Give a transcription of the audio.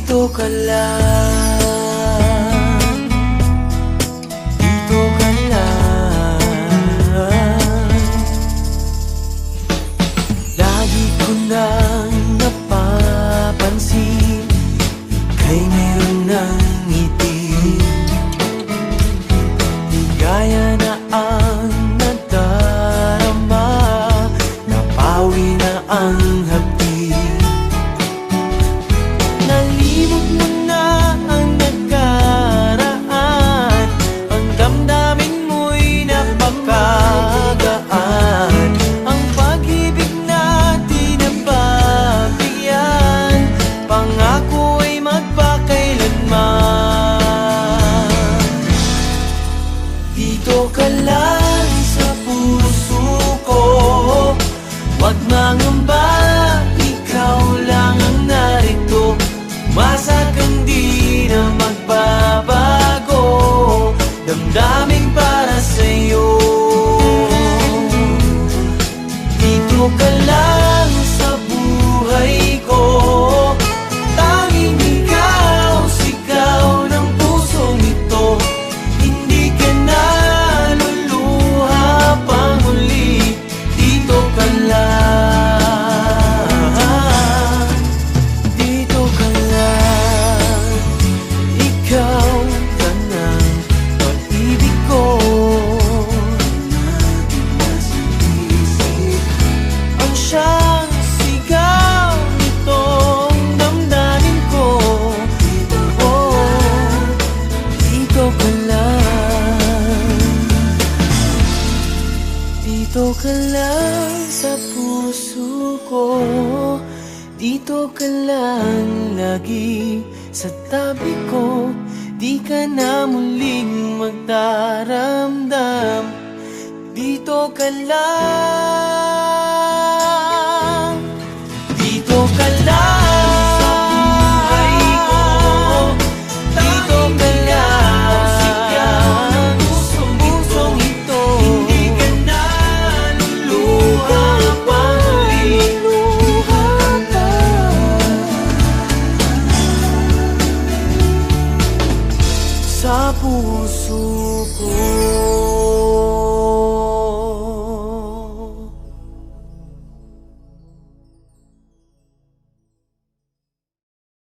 Dito ka lang, dito ka lang. Lagi ko nang napapansin, ika'y meron ng ngiti, di gaya na ang nadarama, napawi na ang hapdi. Nalimot mo na ang nakaraan, ang damdamin mo'y napakagaan. Ang pag-ibig natin napagbigyan, pangako ay magpakailanman. Dito ka lang sa puso ko, wag mangamba, ikaw lang ang narito. Umasa kang di na magbabago, damdamin para sa'yo. Dito ka lang sa buhay ko, tanging ikaw, sigaw ng pusong ito. Hindi ka na luluha pang muli, dito ka lang, dito ka lang. Ikaw ka ng pag-ibig ko, ang siyang sigaw nitong damdamin ko. Oh, dito ka lang, dito ka lang sa puso ko. Dito ka lang lagi sa tabi ko, di ka na muling magdaramdam. Dito ka lang, dito ka lang sa buhay ko. Dito ka lang, sigaw ng pusong ito. Hindi ka na luluha pang muli, sa puso ko.